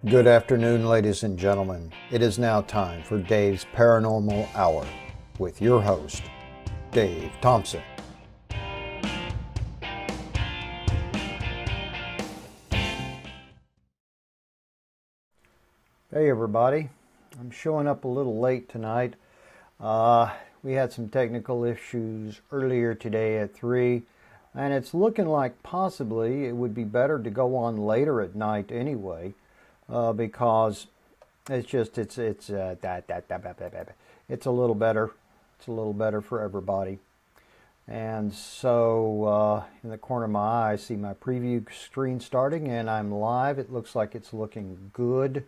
Good afternoon, ladies and gentlemen. It is now time for Dave's Paranormal Hour with your host, Dave Thompson. Hey everybody, I'm showing up a little late tonight. We had some technical issues earlier today at 3, and it's looking like possibly it would be better to go on later at night anyway. Because it's a little better. It's a little better for everybody. And so in the corner of my eye, I see my preview screen starting, and I'm live. It looks like it's looking good.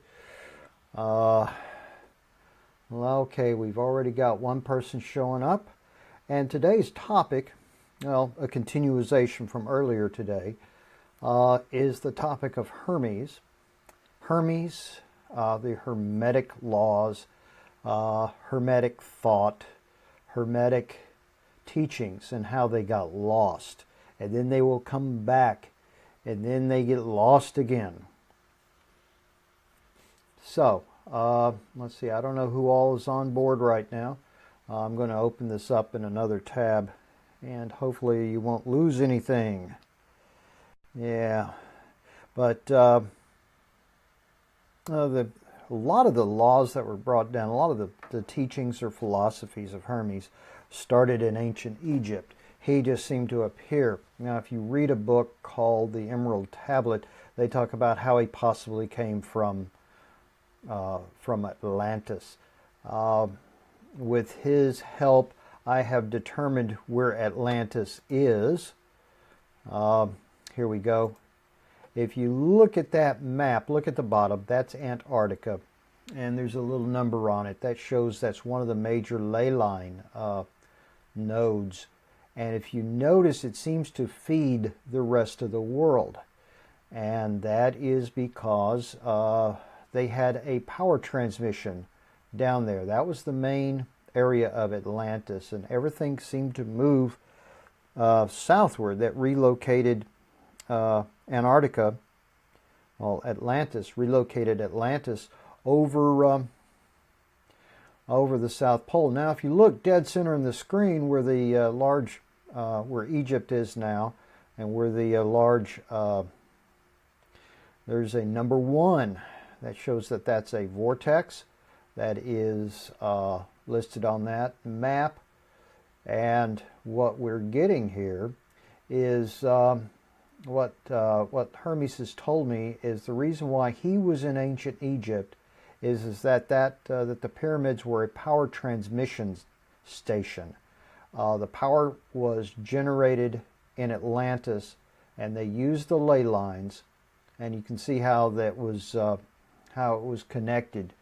Well, okay, we've already got one person showing up, and today's topic, well, a continuation from earlier today, is the topic of Hermes. Hermes, the Hermetic laws, Hermetic thought, Hermetic teachings, and how they got lost. And then they will come back, and then they get lost again. So, let's see, I don't know who all is on board right now. I'm going to open this up in another tab, and hopefully you won't lose anything. Yeah, but a lot of the laws that were brought down, a lot of the teachings or philosophies of Hermes started in ancient Egypt. He just seemed to appear. Now, if you read a book called The Emerald Tablet, they talk about how he possibly came from Atlantis. With his help, I have determined where Atlantis is. Here we go. If you look at that map, look at the bottom, that's Antarctica, and there's a little number on it. That shows that's one of the major ley line nodes. And if you notice, it seems to feed the rest of the world. And that is because they had a power transmission down there. That was the main area of Atlantis, and everything seemed to move southward. That relocated Antarctica, well, Atlantis, relocated Atlantis over the South Pole. Now, if you look dead center in the screen where the where Egypt is now, and where the there's a number 1 that shows that that's a vortex that is listed on that map. And what we're getting here is what Hermes has told me is the reason why he was in ancient Egypt is that the pyramids were a power transmission station. The power was generated in Atlantis, and they used the ley lines, and you can see how that was how it was connected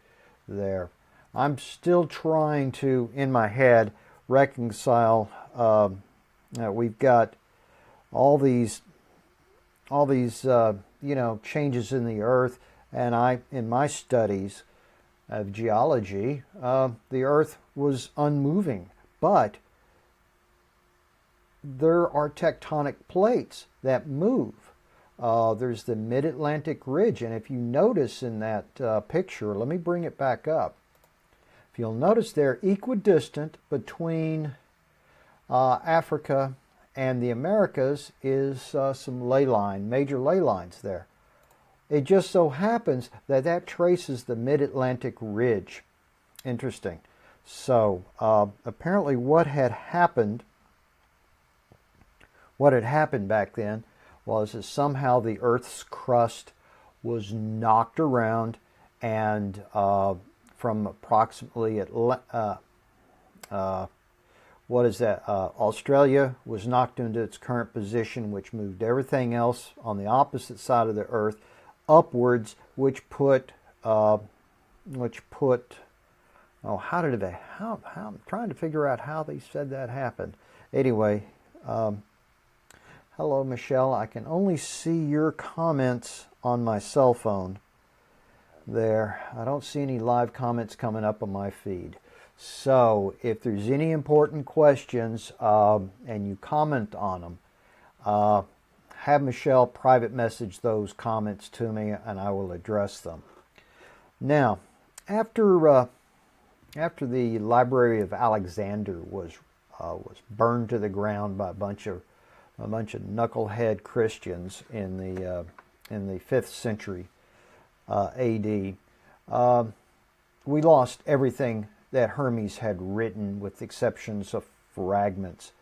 there. I'm still trying to, in my head, reconcile. We've got all these changes in the earth, and in my studies of geology, the earth was unmoving, but there are tectonic plates that move. There's the mid-Atlantic ridge, and if you notice in that picture, let me bring it back up. If you'll notice, they're equidistant between Africa and the Americas is some major ley lines there. It just so happens that that traces the mid-Atlantic ridge. Interesting. So apparently what had happened back then was that somehow the Earth's crust was knocked around, and from approximately Australia was knocked into its current position, which moved everything else on the opposite side of the Earth upwards, which put I'm trying to figure out how they said that happened. Anyway, hello Michelle, I can only see your comments on my cell phone there. I don't see any live comments coming up on my feed. So if there's any important questions and you comment on them, have Michelle private message those comments to me, and I will address them. Now, after the Library of Alexander was burned to the ground by a bunch of knucklehead Christians in the 5th century A.D., we lost everything that Hermes had written, with exceptions of fragments.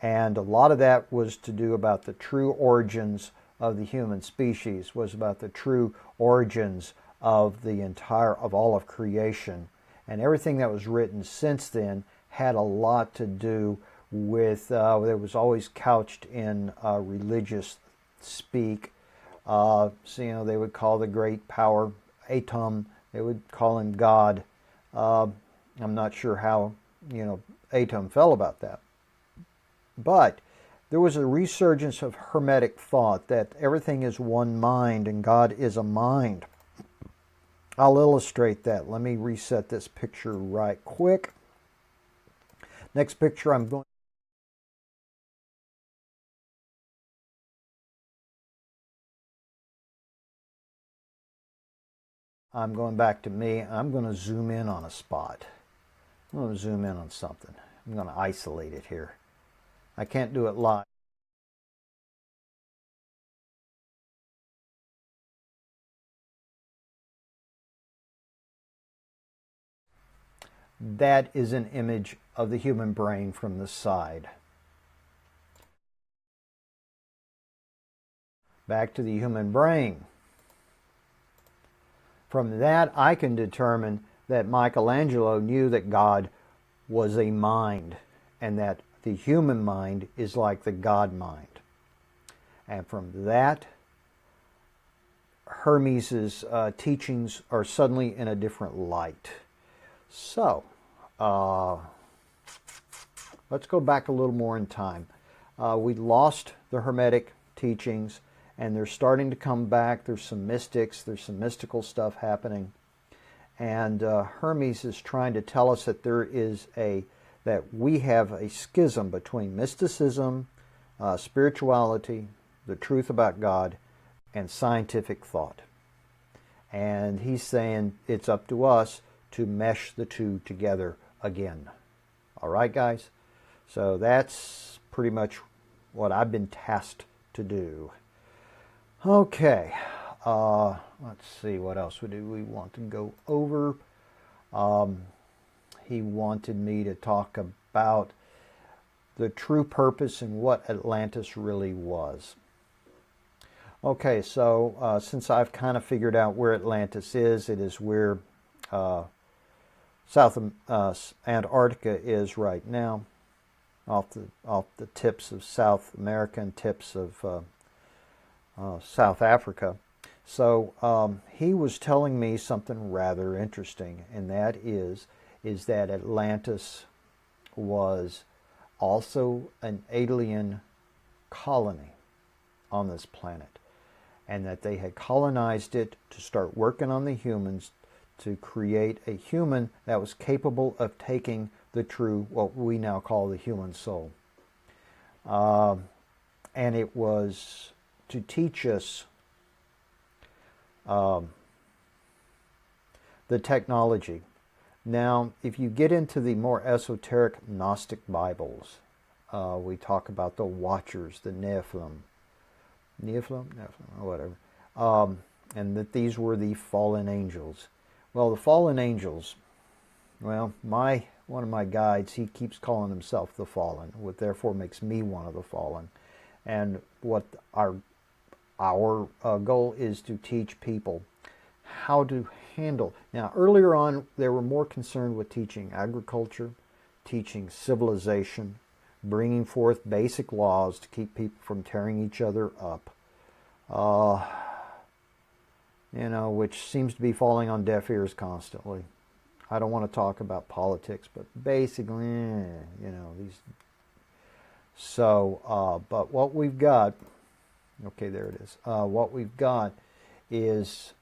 And a lot of that was to do about the true origins of the human species, was about the true origins of all of creation. And everything that was written since then had a lot to do with, it was always couched in religious speak. So, they would call the great power Atum. They would call him God. I'm not sure how, Atum felt about that. But there was a resurgence of Hermetic thought that everything is one mind and God is a mind. I'll illustrate that. Let me reset this picture right quick. Next picture I'm going back to me. I'm going to zoom in on a spot. I'm going to zoom in on something. I'm going to isolate it here. I can't do it live. That is an image of the human brain from the side. Back to the human brain. From that, I can determine that Michelangelo knew that God was a mind, and that the human mind is like the God mind. And from that, Hermes's teachings are suddenly in a different light. So, let's go back a little more in time. We lost the Hermetic teachings, and they're starting to come back. There's some mystics, there's some mystical stuff happening. And Hermes is trying to tell us that that we have a schism between mysticism, spirituality, the truth about God, and scientific thought. And he's saying it's up to us to mesh the two together again. All right, guys? So that's pretty much what I've been tasked to do. Okay, let's see, what else do we want to go over? He wanted me to talk about the true purpose and what Atlantis really was. Okay, so since I've kind of figured out where Atlantis is, it is where South Antarctica is right now, off the tips of South America and tips of South Africa. So he was telling me something rather interesting, and that is that Atlantis was also an alien colony on this planet, and that they had colonized it to start working on the humans to create a human that was capable of taking the true, what we now call the human soul. And it was to teach us the technology. Now, if you get into the more esoteric Gnostic Bibles, we talk about the Watchers, the Nephilim, or whatever, and that these were the fallen angels. Well, the fallen angels, well, one of my guides, he keeps calling himself the fallen, what therefore makes me one of the fallen. And what our goal is to teach people how to handle. Now, earlier on, they were more concerned with teaching agriculture, teaching civilization, bringing forth basic laws to keep people from tearing each other up, which seems to be falling on deaf ears constantly. I don't want to talk about politics, but basically, these. So, but what we've got, okay, there it is. What we've got is,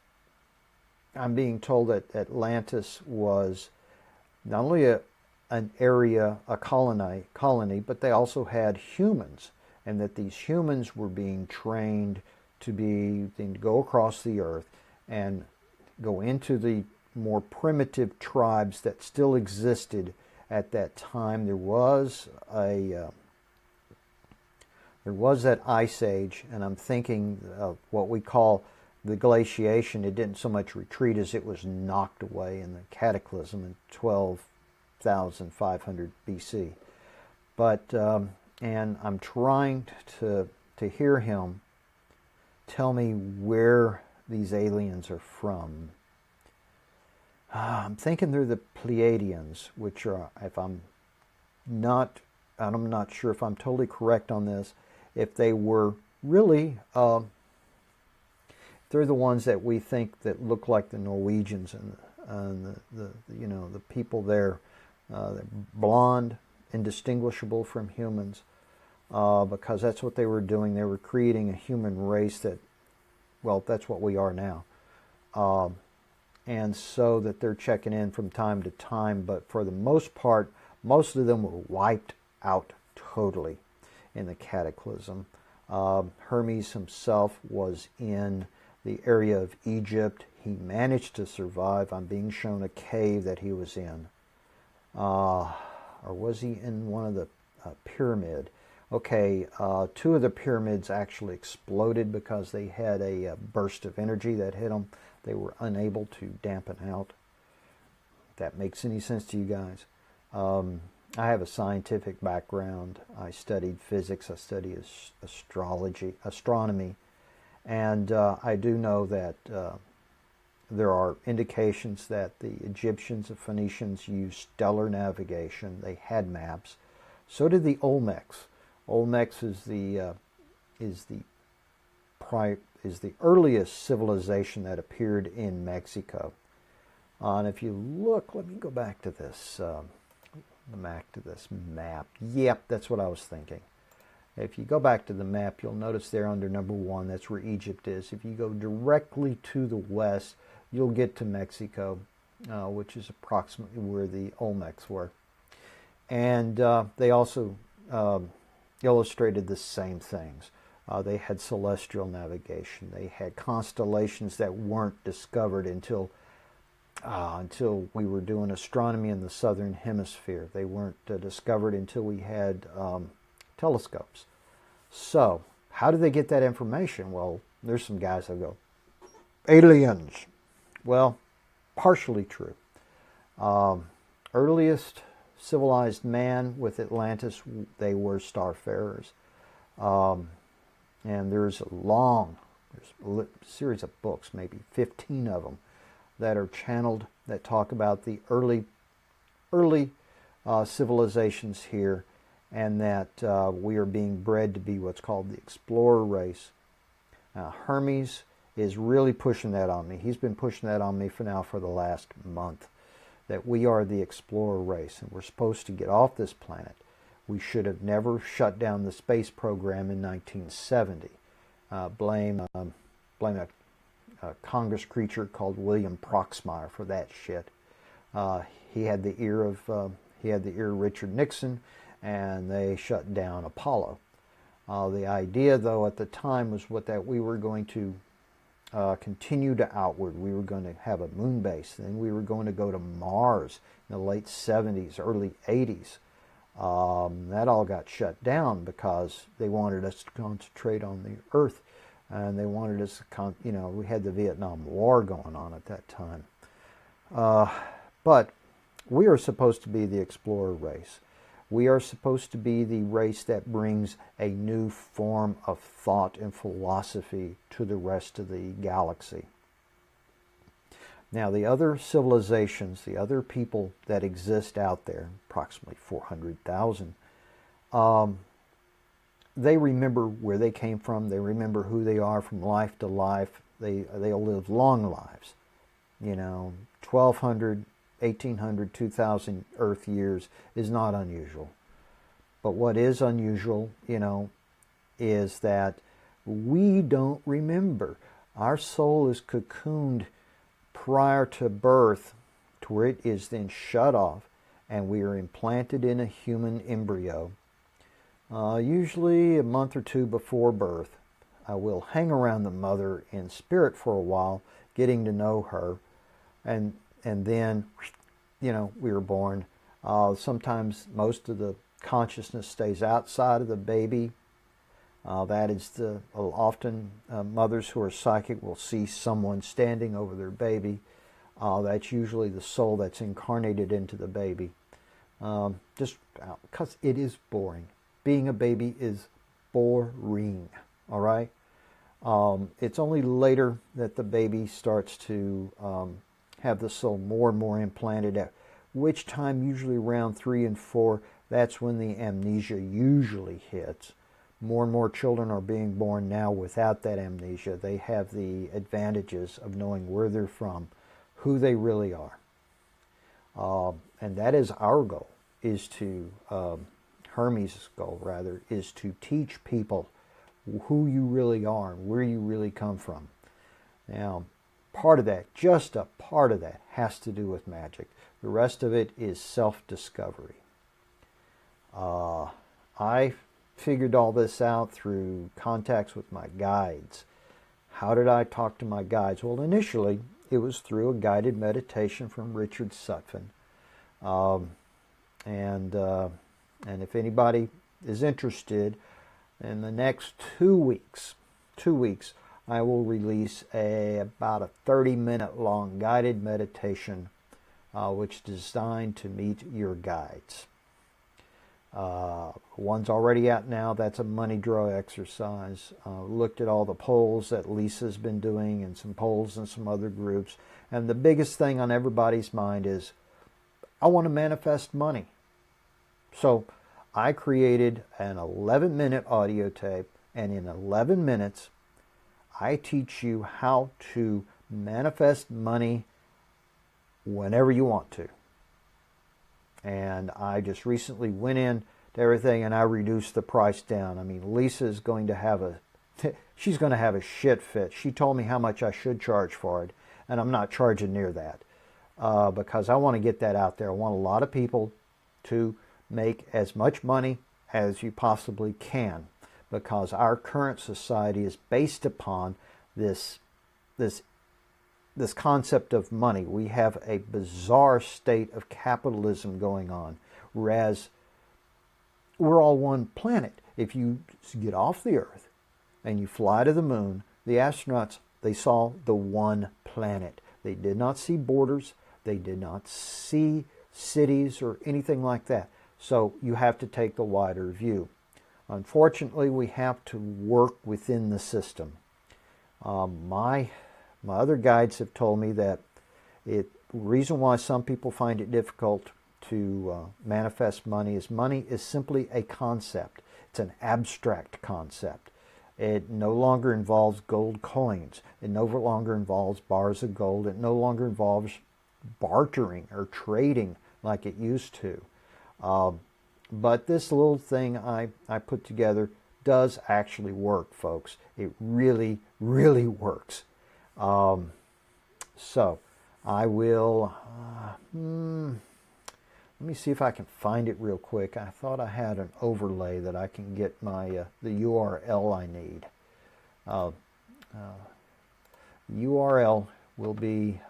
I'm being told that Atlantis was not only an area, a colony, but they also had humans, and that these humans were being trained to go across the earth and go into the more primitive tribes that still existed at that time. There was that ice age, and I'm thinking of what we call the glaciation. It didn't so much retreat as it was knocked away in the cataclysm in 12,500 BC. But and I'm trying to hear him tell me where these aliens are from. I'm thinking they're the Pleiadians, which are, I'm not sure if I'm totally correct on this, if they were really, they're the ones that we think that look like the Norwegians and the people there, they're blonde, indistinguishable from humans, because that's what they were doing. They were creating a human race that, well, that's what we are now. And so that they're checking in from time to time, but for the most part, most of them were wiped out totally in the cataclysm. Hermes himself was in the area of Egypt. He managed to survive. I'm being shown a cave that he was in. Or was he in one of the pyramid? Okay, two of the pyramids actually exploded because they had a burst of energy that hit them. They were unable to dampen out. If that makes any sense to you guys. I have a scientific background. I studied physics. I studied astronomy. And I do know that there are indications that the Egyptians and Phoenicians used stellar navigation. They had maps. So did the Olmecs. Olmecs is the earliest civilization that appeared in Mexico. And if you look, let me go back to this map. Yep, that's what I was thinking. If you go back to the map, you'll notice there under number 1, that's where Egypt is. If you go directly to the west, you'll get to Mexico, which is approximately where the Olmecs were. And they also illustrated the same things. They had celestial navigation. They had constellations that weren't discovered until we were doing astronomy in the southern hemisphere. They weren't discovered until we had telescopes. So, how do they get that information? Well, there's some guys that go, aliens. Well, partially true. Earliest civilized man with Atlantis, they were starfarers. And there's a series of books, maybe 15 of them, that are channeled, that talk about the early civilizations here, and that we are being bred to be what's called the explorer race. Hermes is really pushing that on me. He's been pushing that on me for the last month, that we are the explorer race, and we're supposed to get off this planet. We should have never shut down the space program in 1970. Blame a Congress creature called William Proxmire for that shit. He had the ear of Richard Nixon, and they shut down Apollo. The idea, though, at the time was that we were going to continue to outward. We were going to have a moon base. Then we were going to go to Mars in the late 70s, early 80s. That all got shut down because they wanted us to concentrate on the Earth, and they wanted us to, we had the Vietnam War going on at that time. But we are supposed to be the explorer race. We are supposed to be the race that brings a new form of thought and philosophy to the rest of the galaxy. Now, the other civilizations, the other people that exist out there, approximately 400,000, they remember where they came from. They remember who they are from life to life. They'll live long lives. 1,200, 1,800, 2,000 Earth years is not unusual. But what is unusual, is that we don't remember. Our soul is cocooned prior to birth, to where it is then shut off, and we are implanted in a human embryo. Usually a month or two before birth. I will hang around the mother in spirit for a while, getting to know her, and then, you know, we were born. Sometimes most of the consciousness stays outside of the baby. That is often mothers who are psychic will see someone standing over their baby. That's usually the soul that's incarnated into the baby. Just because it is boring. Being a baby is boring, all right? It's only later that the baby starts to have the soul more and more implanted, at which time, usually around 3 and 4, that's when the amnesia usually hits. More and more children are being born now without that amnesia. They have the advantages of knowing where they're from, who they really are. And that is our goal, is to, Hermes' goal rather, is to teach people who you really are and where you really come from. Now, part of that, just a part of that, has to do with magic. The rest of it is self-discovery. I figured all this out through contacts with my guides. How did I talk to my guides? Well, initially, it was through a guided meditation from Richard Sutphin. And if anybody is interested, in the next 2 weeks, I will release about a 30-minute long guided meditation, which is designed to meet your guides. One's already out now. That's a money draw exercise. Looked at all the polls that Lisa's been doing and some polls in some other groups. And the biggest thing on everybody's mind is, I want to manifest money. So I created an 11-minute audio tape, and in 11 minutes, I teach you how to manifest money whenever you want to. And I just recently went in to everything, and I reduced the price down. I mean, Lisa's going to have she's going to have a shit fit. She told me how much I should charge for it, and I'm not charging near that because I want to get that out there. I want a lot of people to make as much money as you possibly can, because our current society is based upon this concept of money. We have a bizarre state of capitalism going on, whereas we're all one planet. If you get off the Earth and you fly to the moon, the astronauts, they saw the one planet. They did not see borders. They did not see cities or anything like that. So you have to take the wider view. Unfortunately, we have to work within the system. My other guides have told me that the reason why some people find it difficult to manifest money is simply a concept. It's an abstract concept. It no longer involves gold coins. It no longer involves bars of gold. It no longer involves bartering or trading like it used to. But this little thing I put together does actually work, folks. It really, really works. So I will, let me see if I can find it real quick. I thought I had an overlay that I can get my the URL I need. URL will be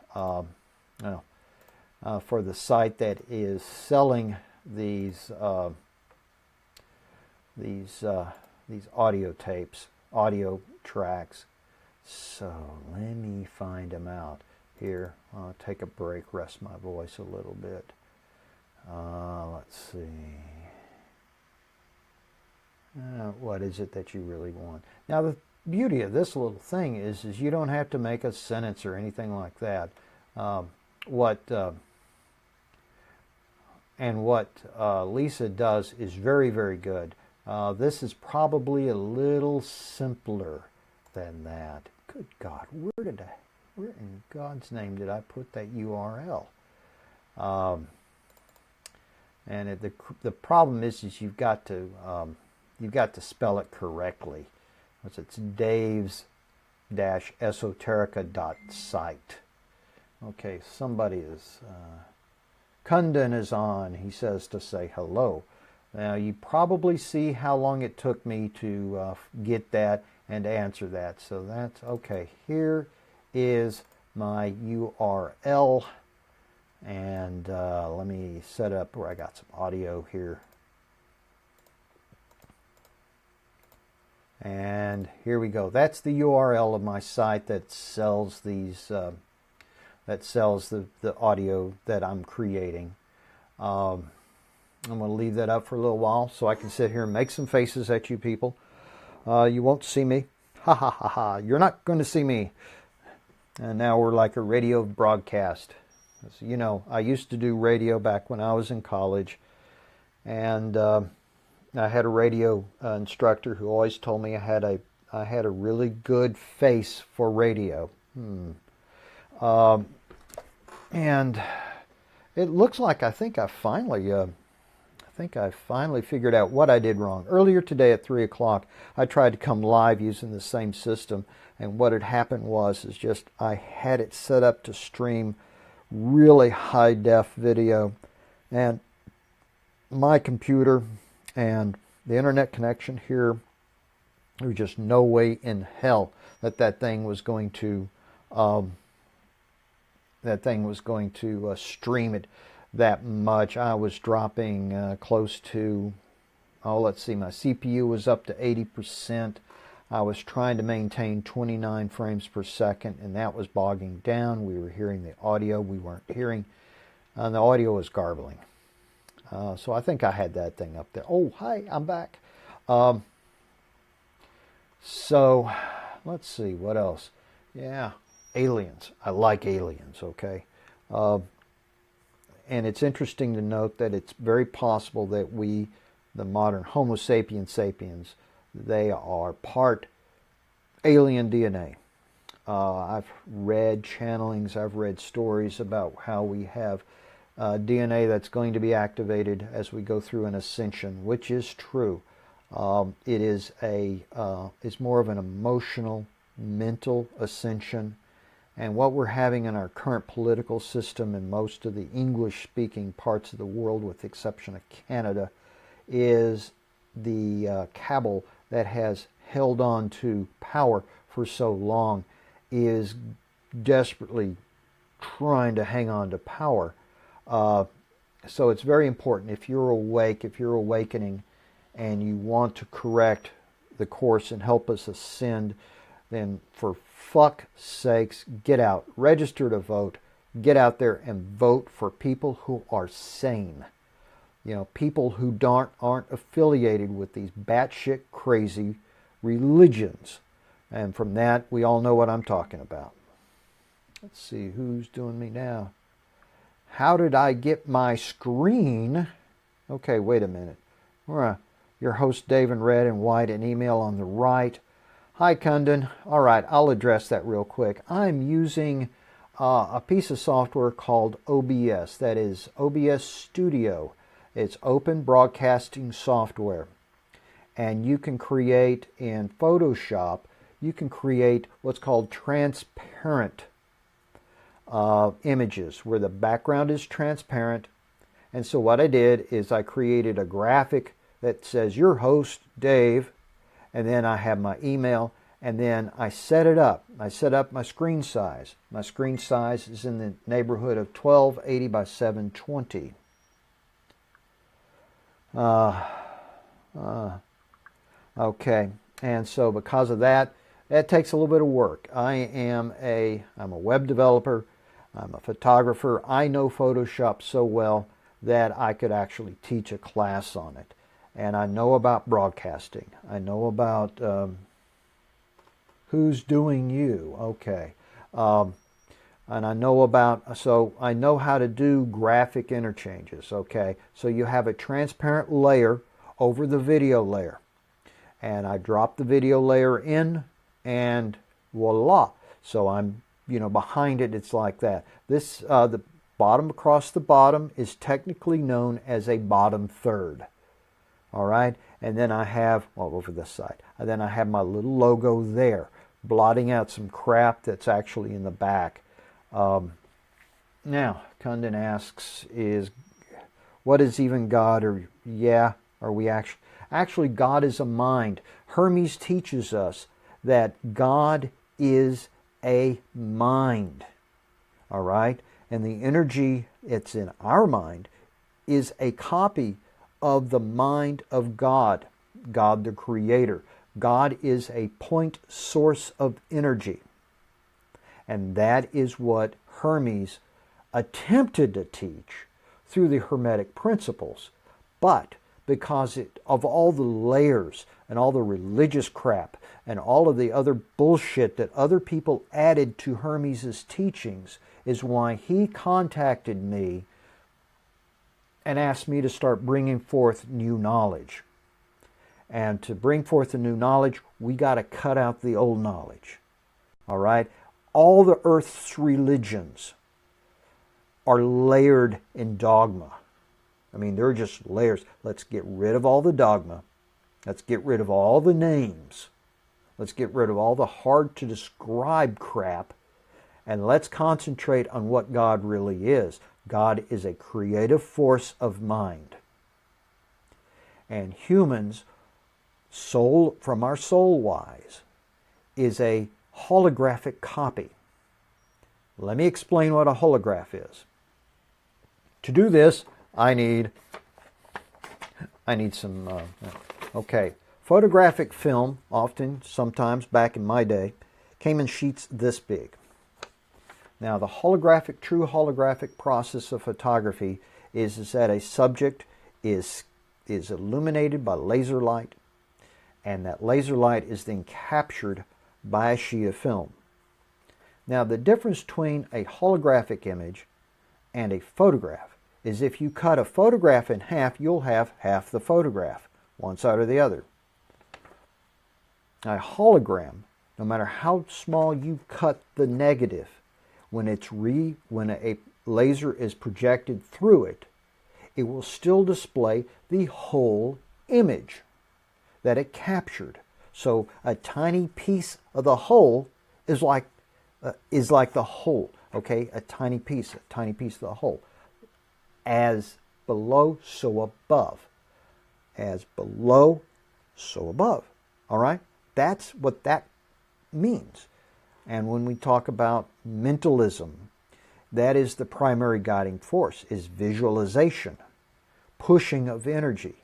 for the site that is selling these audio tapes, audio tracks. So let me find them out here. I'll take a break, rest my voice a little bit. Let's see. What is it that you really want? Now, the beauty of this little thing is you don't have to make a sentence or anything like that. What Lisa does is very, very good. This is probably a little simpler than that. Good God, where in God's name did I put that URL? And the problem is you've got to spell it correctly. It's daves-esoterica.site. Okay, somebody is Kundan is on. He says to say hello. Now you probably see how long it took me to get that and answer that. So that's okay. Here is my URL. And let me set up where I got some audio here. And here we go. That's the URL of my site that sells these, that sells the audio that I'm creating. I'm going to leave that up for a little while so I can sit here and make some faces at you people. You won't see me. Ha ha ha ha. You're not going to see me. And now we're like a radio broadcast. You know, I used to do radio back when I was in college. And I had a radio instructor who always told me I had a really good face for radio. And it looks like I think I finally figured out what I did wrong. Earlier today at 3 o'clock, I tried to come live using the same system, and what had happened was I had it set up to stream really high def video, and my computer and the internet connection here, there was just no way in hell that thing was going to stream it that much. I was dropping close to, let's see, my CPU was up to 80%. I was trying to maintain 29 frames per second, and that was bogging down. We were hearing the audio we weren't hearing, and the audio was garbling. So I think I had that thing up there. Oh, hi, I'm back. So let's see, what else? Yeah, aliens. I like aliens, okay? And it's interesting to note that it's very possible that we, the modern Homo sapiens sapiens, they are part alien DNA. I've read channelings, I've read stories about how we have DNA that's going to be activated as we go through an ascension, which is true. It is it's more of an emotional, mental ascension. And what we're having in our current political system in most of the English-speaking parts of the world, with the exception of Canada, is the cabal that has held on to power for so long is desperately trying to hang on to power. So it's very important, if you're awake, if you're awakening, and you want to correct the course and help us ascend, then for fuck's sakes, get out, register to vote, get out there and vote for people who are sane. You know, people who aren't affiliated with these batshit crazy religions. And from that, we all know what I'm talking about. Let's see, who's doing me now? How did I get my screen? Okay, wait a minute. Your host, Dave, in red and white, an email on the right. Hi, Kundin. All right, I'll address that real quick. I'm using a piece of software called OBS. That is OBS Studio. It's open broadcasting software. And you can create in Photoshop, you can create what's called transparent images where the background is transparent. And so what I did is I created a graphic that says your host, Dave, and then I have my email, and then I set it up. I set up my screen size. My screen size is in the neighborhood of 1280 by 720. Okay, and so because of that, that takes a little bit of work. I'm a web developer. I'm a photographer. I know Photoshop so well that I could actually teach a class on it. And I know about broadcasting. I know about who's doing you. Okay. And I know I know how to do graphic interchanges. Okay. So you have a transparent layer over the video layer. And I drop the video layer in, and voila. So I'm, behind it, it's like that. This, the bottom across the bottom is technically known as a bottom third. All right, and then I have, over this side, and then I have my little logo there, blotting out some crap that's actually in the back. Now, Kundin asks, what is even God? Or, are we actually, God is a mind. Hermes teaches us that God is a mind. all right? And the energy that's in our mind is a copy of the mind of God, God the Creator. God is a point source of energy. And that is what Hermes attempted to teach through the Hermetic principles. But because of all the layers and all the religious crap and all of the other bullshit that other people added to Hermes's teachings, is why he contacted me and asked me to start bringing forth new knowledge. And to bring forth the new knowledge, we got to cut out the old knowledge. All right? All the earth's religions are layered in dogma. I mean, they're just layers. Let's get rid of all the dogma. Let's get rid of all the names. Let's get rid of all the hard to describe crap. And let's concentrate on what God really is. God is a creative force of mind. And humans, soul from our soul wise, is a holographic copy. Let me explain what a holograph is. To do this, I need some, okay. Photographic film, often, sometimes, back in my day, came in sheets this big. Now, the true holographic process of photography is that a subject is illuminated by laser light, and that laser light is then captured by a sheet of film. Now, the difference between a holographic image and a photograph is if you cut a photograph in half, you'll have half the photograph, one side or the other. A hologram, no matter how small you cut the negative, when a laser is projected through it, it will still display the whole image that it captured. So a tiny piece of the whole is like the whole. Okay, a tiny piece of the whole. As below, so above. As below, so above. All right, that's what that means. And when we talk about mentalism, that is the primary guiding force, is visualization, pushing of energy.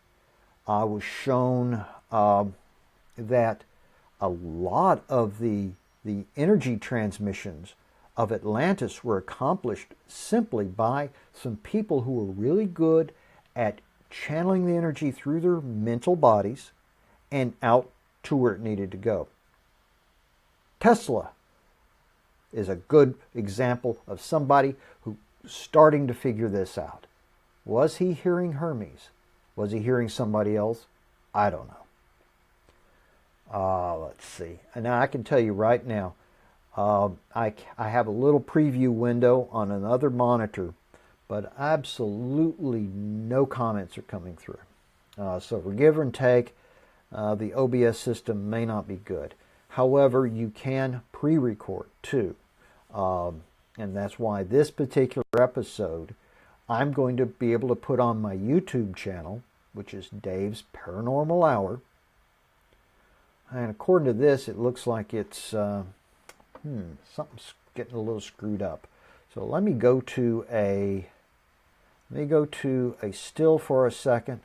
I was shown that a lot of the energy transmissions of Atlantis were accomplished simply by some people who were really good at channeling the energy through their mental bodies and out to where it needed to go. Tesla is a good example of somebody who's starting to figure this out. Was he hearing Hermes? Was he hearing somebody else? I don't know. Let's see. And now I can tell you right now, I have a little preview window on another monitor, but absolutely no comments are coming through. So for give and take, the OBS system may not be good. However, you can pre-record too. And that's why this particular episode I'm going to be able to put on my YouTube channel, which is Dave's Paranormal Hour. And according to this, it looks like it's something's getting a little screwed up. So let me go to a still for a second.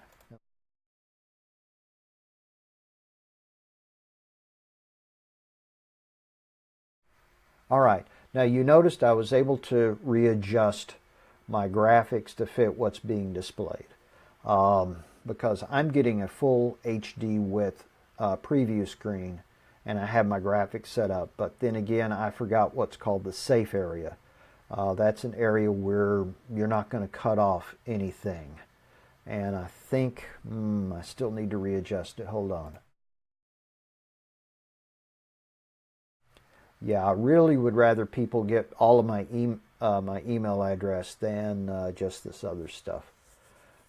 All right. Now you noticed I was able to readjust my graphics to fit what's being displayed because I'm getting a full HD width preview screen and I have my graphics set up. But then again, I forgot what's called the safe area. That's an area where you're not going to cut off anything. And I think I still need to readjust it. Hold on. Yeah, I really would rather people get all of my email address than just this other stuff.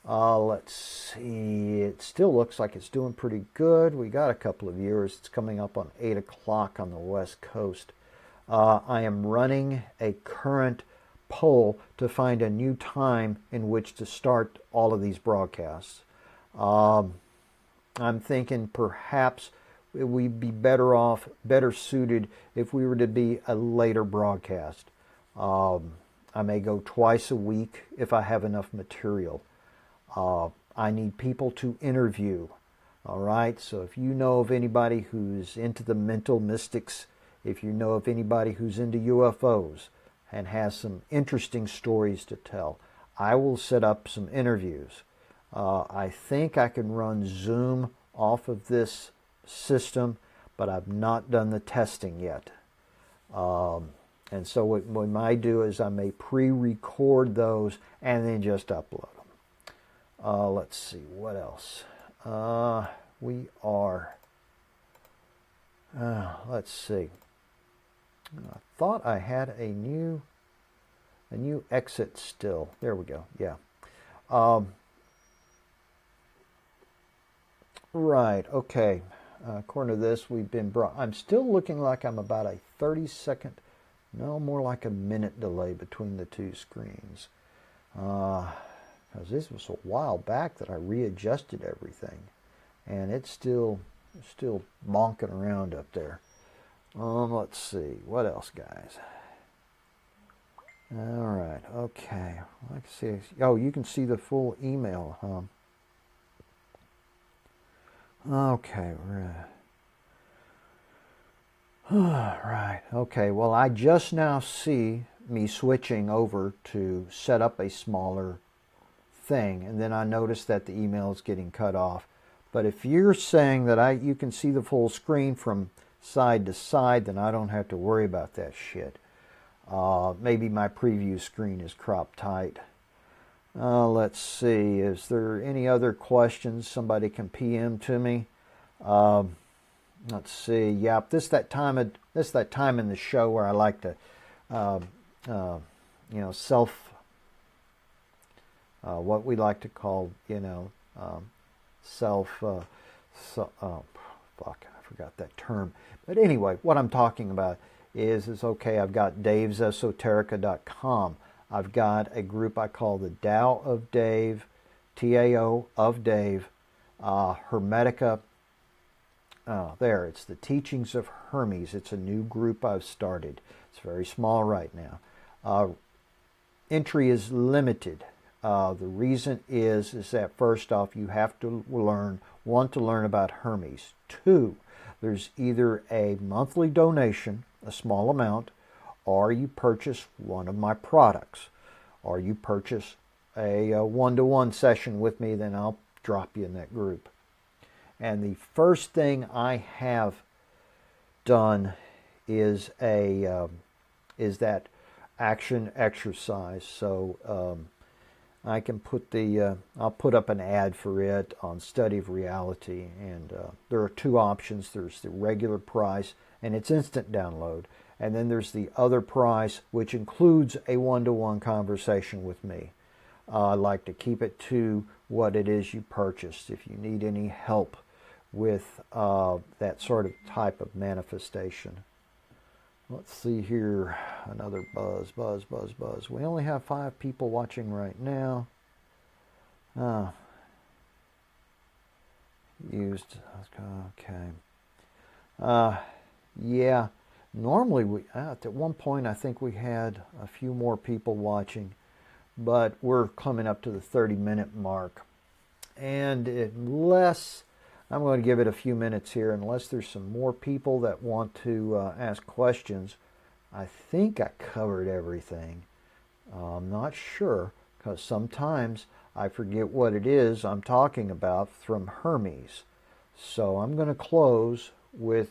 Let's see. It still looks like it's doing pretty good. We got a couple of viewers. It's coming up on 8 o'clock on the West Coast. I am running a current poll to find a new time in which to start all of these broadcasts. I'm thinking perhaps we'd be better suited if we were to be a later broadcast. I may go twice a week if I have enough material. I need people to interview. All right, so if you know of anybody who's into the mental mystics, if you know of anybody who's into UFOs and has some interesting stories to tell, I will set up some interviews. I think I can run Zoom off of this system, but I've not done the testing yet. And so what we might do is I may pre-record those and then just upload them. Let's see, what else? We are, let's see. I thought I had a new exit still. There we go. Yeah. Right. Okay. According to this, we've been brought. I'm still looking like I'm about a 30-second, no, more like a minute delay between the two screens. Because this was a while back that I readjusted everything, and it's still bonking around up there. Let's see, what else, guys? All right, okay. Let's see. Oh, you can see the full email, huh? Okay, right. Okay, well, I just now see me switching over to set up a smaller thing, and then I notice that the email is getting cut off. But if you're saying that you can see the full screen from side to side, then I don't have to worry about that shit. Maybe my preview screen is cropped tight. Let's see, is there any other questions somebody can PM to me? Let's see. Yep, this that time in the show where I like to, what we like to call, fuck, I forgot that term. But anyway, what I'm talking about is okay. I've got davesesoterica.com. I've got a group I call the Tao of Dave, T-A-O of Dave, Hermetica. There, it's the Teachings of Hermes. It's a new group I've started. It's very small right now. Entry is limited. The reason is that first off, you have to want to learn about Hermes. 2, there's either a monthly donation, a small amount, or you purchase one of my products, or you purchase a one-to-one session with me, then I'll drop you in that group. And the first thing I have done is that action exercise. So I can put I'll put up an ad for it on Study of Reality, and there are 2 options. There's the regular price, and it's instant download. And then there's the other price, which includes a one-to-one conversation with me. I like to keep it to what it is you purchased. If you need any help with that sort of type of manifestation. Let's see here. Another buzz. We only have 5 people watching right now. Okay. Yeah. Normally, at one point, I think we had a few more people watching, but we're coming up to the 30-minute mark. And unless, I'm going to give it a few minutes here, unless there's some more people that want to ask questions, I think I covered everything. I'm not sure, because sometimes I forget what it is I'm talking about from Hermes. So I'm going to close with,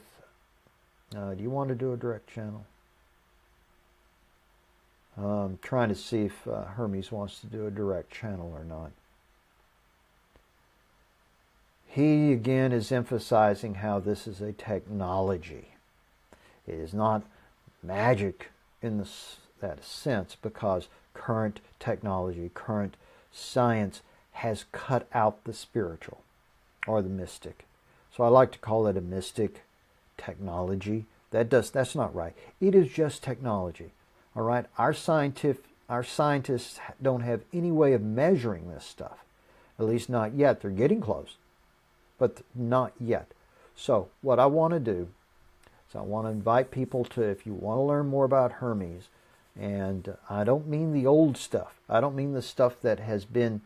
do you want to do a direct channel? I'm trying to see if Hermes wants to do a direct channel or not. He, again, is emphasizing how this is a technology. It is not magic in that sense, because current technology, current science has cut out the spiritual or the mystic. So I like to call it a mystic technology. That's not right. It is just technology. All right? Our scientists don't have any way of measuring this stuff. At least not yet. They're getting close, but not yet. So what I want to do is I want to invite people to, if you want to learn more about Hermes And I don't mean the old stuff. I don't mean the stuff that has been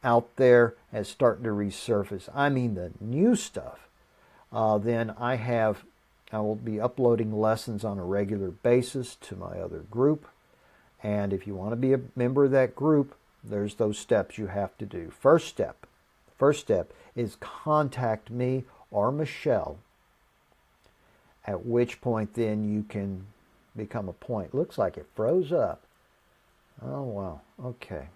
out there as starting to resurface. I mean the new stuff. Then I will be uploading lessons on a regular basis to my other group. And if you want to be a member of that group, there's those steps you have to do. First step is contact me or Michelle, at which point then you can become a point. Looks like it froze up. Oh, wow. Okay.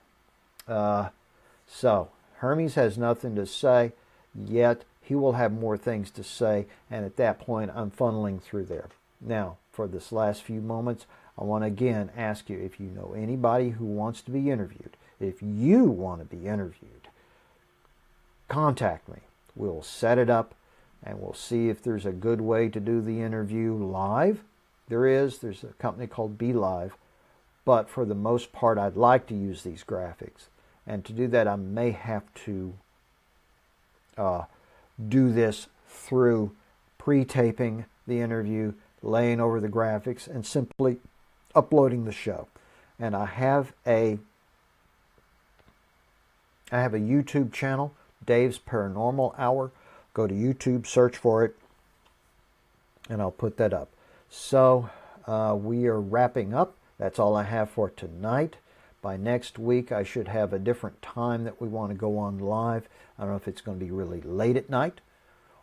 So Hermes has nothing to say yet. He will have more things to say, and at that point I'm funneling through there. Now, for this last few moments, I want to again ask you if you know anybody who wants to be interviewed. If you want to be interviewed, contact me. We'll set it up, and we'll see if there's a good way to do the interview live. There's a company called Be Live, but for the most part I'd like to use these graphics. And to do that, I may have to do this through pre-taping the interview, laying over the graphics, and simply uploading the show. And I have a YouTube channel, Dave's Paranormal Hour. Go to YouTube, search for it, and I'll put that up. So we are wrapping up. That's all I have for tonight. By next week, I should have a different time that we want to go on live. I don't know if it's going to be really late at night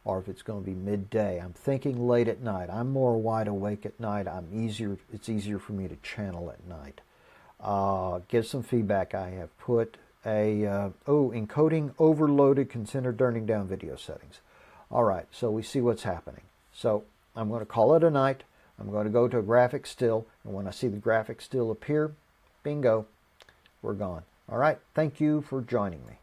or if it's going to be midday. I'm thinking late at night. I'm more wide awake at night. It's easier for me to channel at night. Give some feedback. I have put encoding overloaded, consider turning down video settings. All right, so we see what's happening. So I'm going to call it a night. I'm going to go to a graphic still, and when I see the graphic still appear, bingo, we're gone. All right, thank you for joining me.